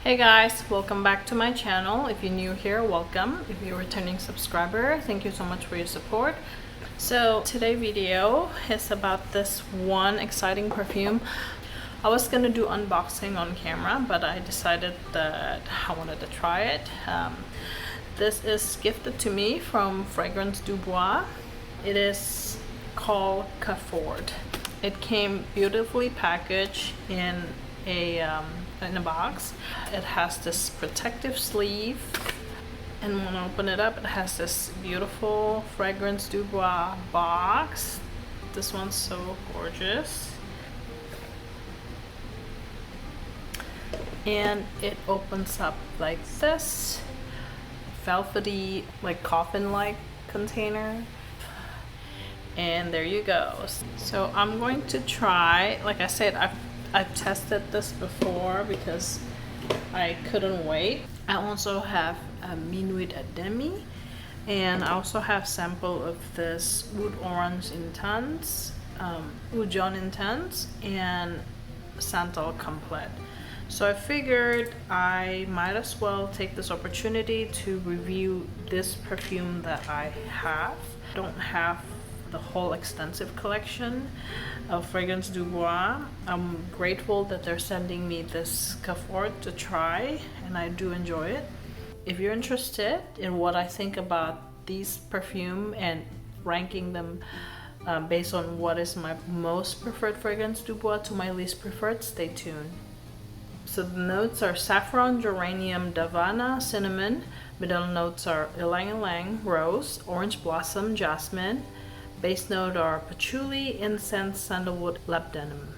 Hey guys, welcome back to my channel. If you're new here, welcome. If you're a returning subscriber, thank you so much for your support. So today's video is about this one exciting perfume. I was gonna do unboxing on camera, but I decided that I wanted to try it. This is gifted to me from Fragrance du Bois. It is called Cavort. It came beautifully packaged in a box. It has this protective sleeve, and when I open it up, it has this beautiful Fragrance du Bois box. This one's so gorgeous, and it opens up like this, velvety, like coffin-like container. And there you go. So I'm going to try, like I said, I've tested this before because I couldn't wait. I also have a Minuit at Demi, and I also have sample of this Oud Orange Intense, Oud Jaune Intense, and Santal Complete. So I figured I might as well take this opportunity to review this perfume that I have. I don't have the whole extensive collection of Fragrance du Bois. I'm grateful that they're sending me this Cavort to try, and I do enjoy it. If you're interested in what I think about these perfume and ranking them based on what is my most preferred Fragrance du Bois to my least preferred, stay tuned. So the notes are saffron, geranium, davana, cinnamon. Middle notes are ylang ylang, rose, orange blossom, jasmine. Base note are patchouli, incense, sandalwood, labdanum.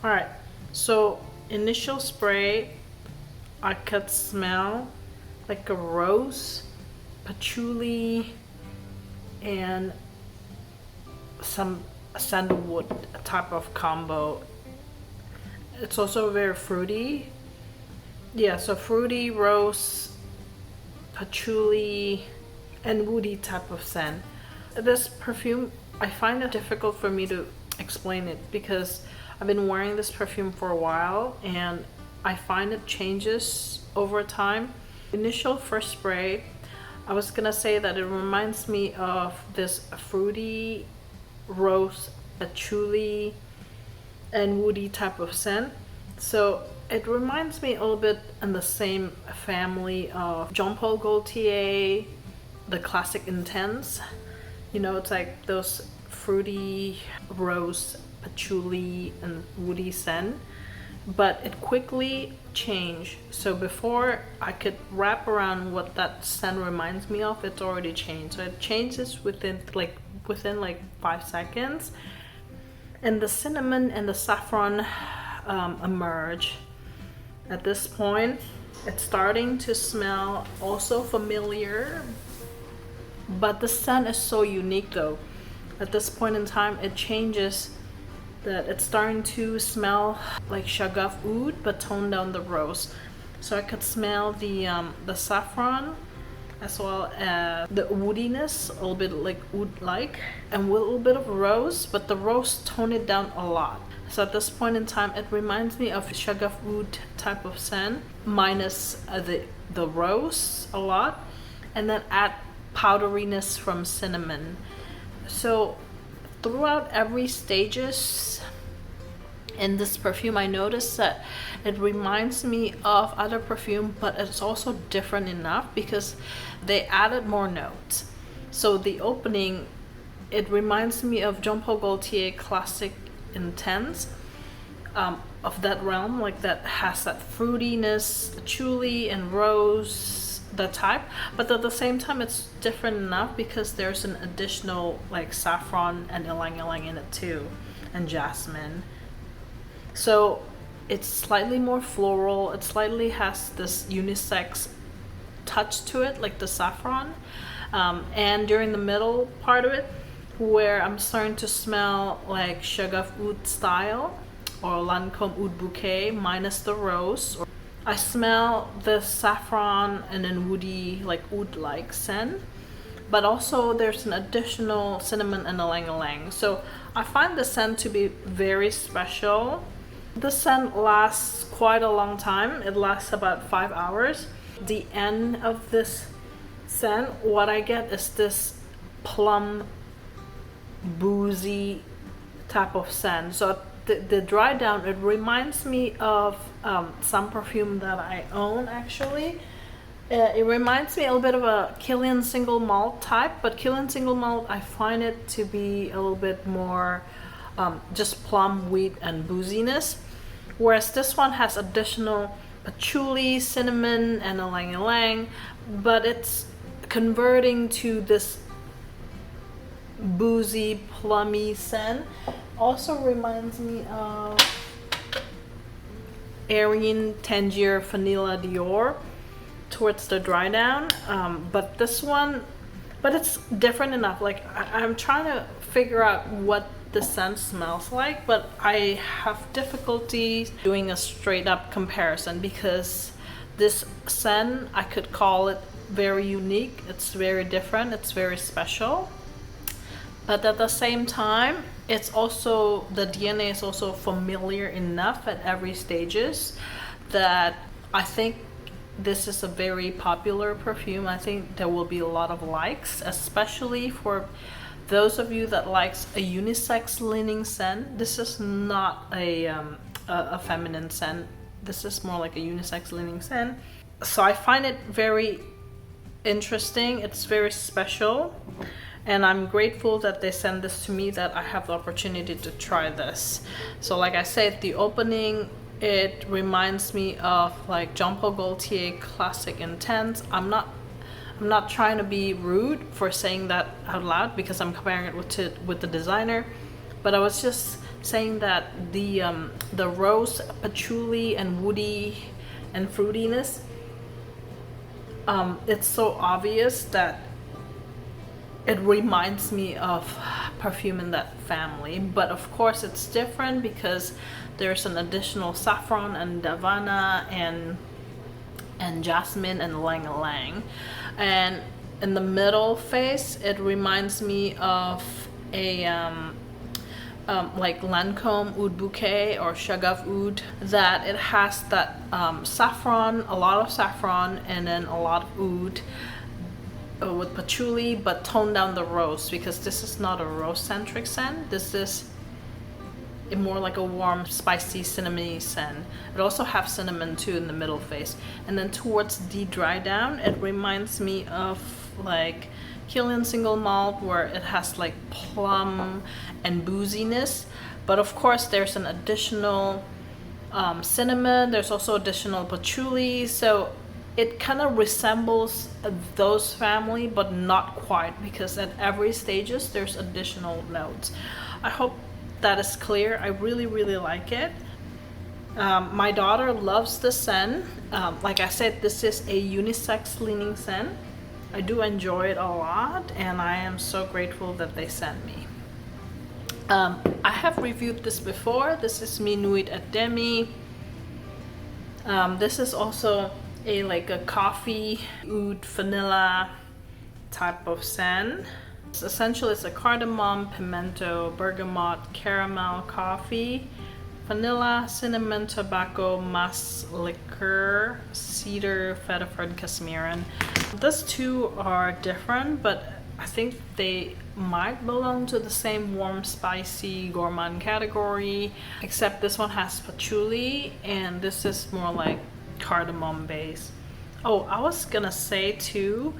Alright, so initial spray, I could smell like a rose, patchouli, and some sandalwood type of combo. It's also very fruity. Yeah, so fruity, rose, patchouli, and woody type of scent. This perfume, I find it difficult for me to explain it because I've been wearing this perfume for a while and I find it changes over time. Initial first spray, I was gonna say that it reminds me of this fruity, rose, patchouli, and woody type of scent. So it reminds me a little bit in the same family of Jean Paul Gaultier, the classic Intense. You know, it's like those fruity, rose, patchouli, and woody scent, but it quickly changed. So before I could wrap around what that scent reminds me of, it's already changed. So it changes within like 5 seconds, and the cinnamon and the saffron emerge. At this point, it's starting to smell also familiar, but the scent is so unique though. At this point in time, it changes that it's starting to smell like shagaf oud, but tone down the rose. So I could smell the saffron as well as the woodiness, a little bit like oud-like, and with a little bit of rose, but the rose toned it down a lot. So at this point in time, it reminds me of shagaf oud type of scent, minus the rose a lot, and then add powderiness from cinnamon. So throughout every stages in this perfume, I noticed that it reminds me of other perfume, but it's also different enough because they added more notes. So the opening, it reminds me of Jean Paul Gaultier classic Intense, of that realm, like that has that fruitiness, patchouli and rose, the type, but at the same time it's different enough because there's an additional like saffron and ylang ylang in it too, and jasmine. So it's slightly more floral. It slightly has this unisex touch to it, like the saffron, and during the middle part of it, where I'm starting to smell like shagaf oud style or Lancome Oud bouquet minus the rose. I smell the saffron and then woody, like oud-like scent, but also there's an additional cinnamon and ylang ylang. So I find the scent to be very special The scent lasts quite a long time. It lasts about 5 hours. The end of this scent, what I get is this plum, boozy type of scent. So the dry down, it reminds me of some perfume that I own actually. It reminds me a little bit of a Killian single malt type, but Killian single malt, I find it to be a little bit more just plum, wheat, and booziness. Whereas this one has additional patchouli, cinnamon, and ylang ylang, but it's converting to this boozy, plummy scent. Also reminds me of Aryan Tangier Vanilla Dior towards the dry down, but this one, but it's different enough. Like I'm trying to figure out what the scent smells like, but I have difficulty doing a straight up comparison because this scent, I could call it very unique. It's very different. It's very special. But at the same time, it's also, the DNA is also familiar enough at every stages that I think this is a very popular perfume. I think there will be a lot of likes, especially for those of you that likes a unisex leaning scent. This is not a feminine scent. This is more like a unisex leaning scent. So I find it very interesting. It's very special. And I'm grateful that they sent this to me, that I have the opportunity to try this. So like I said, the opening, it reminds me of like Jean Paul Gaultier Classic Intense. I'm not trying to be rude for saying that out loud because I'm comparing it with the designer, but I was just saying that the rose, patchouli, and woody and fruitiness, it's so obvious that it reminds me of perfume in that family. But of course it's different because there's an additional saffron and davana and jasmine and ylang ylang. And in the middle face, it reminds me of a like Lancome Oud Bouquet or Shagaf Oud, that it has that saffron, a lot of saffron, and then a lot of oud with patchouli, but tone down the rose, because this is not a rose centric scent. This is more like a warm, spicy, cinnamony scent. It also has cinnamon too in the middle face. And then towards the dry down, it reminds me of like Killian single malt, where it has like plum and booziness. But of course there's an additional cinnamon. There's also additional patchouli. So it kind of resembles those family, but not quite, because at every stages there's additional notes. I hope that is clear. I really like it. My daughter loves the scent. Like I said, this is a unisex leaning scent. I do enjoy it a lot, and I am so grateful that they sent me. I have reviewed this before. This is Minuit at Demi. This is also a coffee oud vanilla type of scent. Essentially it's a cardamom, pimento, bergamot, caramel, coffee, vanilla, cinnamon, tobacco, musk, liqueur, cedar, vetiver, and casmiran. These two are different, but I think they might belong to the same warm, spicy, gourmand category, except this one has patchouli and this is more like cardamom base. Oh, I was gonna say too,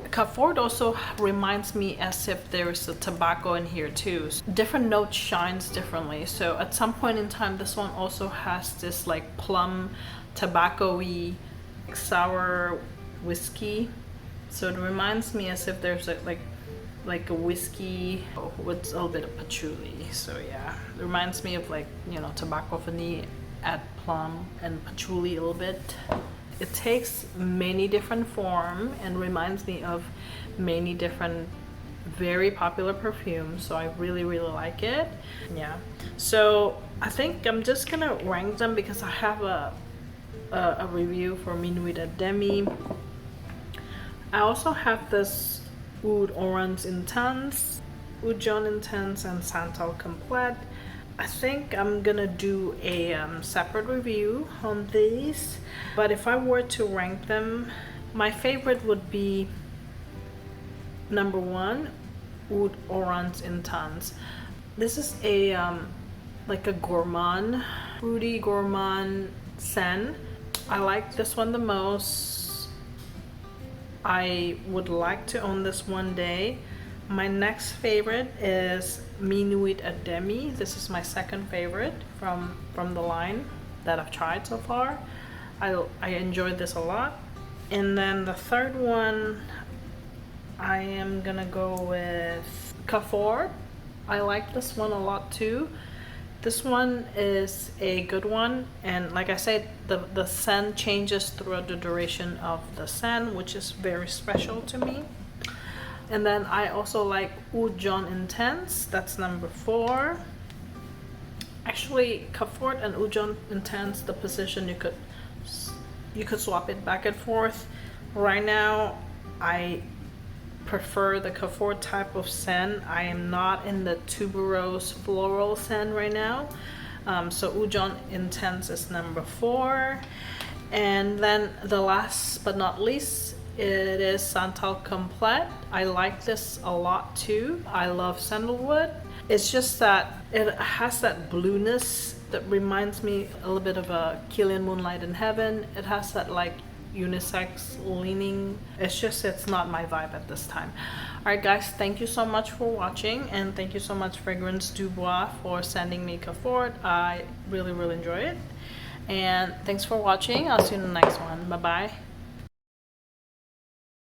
Cavort also reminds me as if there's a tobacco in here too. Different note shines differently. So at some point in time, this one also has this like plum, tobacco-y, sour whiskey. So it reminds me as if there's like a whiskey with a little bit of patchouli. So yeah, it reminds me of like, you know, tobacco vanille, add plum and patchouli a little bit. It takes many different forms and reminds me of many different very popular perfumes, so I really like it. Yeah, so I think I'm just gonna rank them because I have a review for Minuit at Demi. I also have this Oud Orange Intense, Oud Jaune Intense, and Santal Complete. I think I'm gonna do a separate review on these, but if I were to rank them, my favorite would be number 1, Oud Orange Intense. This is a like a gourmand, fruity gourmand scent. I like this one the most. I would like to own this one day. My next favorite is Minuit at Demi. This is my second favorite from the line that I've tried so far. I enjoyed this a lot. And then the third one, I am gonna go with Cavort. I like this one a lot too. This one is a good one, and like I said, the scent changes throughout the duration of the scent, which is very special to me. And then I also like Oud Jaune Intense. That's number 4. Actually, Cavort and Oud Jaune Intense, the position you could swap it back and forth. Right now, I prefer the Cavort type of scent. I am not in the tuberose floral scent right now. So Oud Jaune Intense is number 4. And then the last but not least, it is Santal Complete. I like this a lot too. I love sandalwood. It's just that it has that blueness that reminds me a little bit of a Killian Moonlight in Heaven. It has that like unisex leaning. It's not my vibe at this time. Alright guys, thank you so much for watching, and thank you so much Favgrance du Bois for sending me Cavort. I really enjoy it, and thanks for watching. I'll see you in the next one. Bye bye.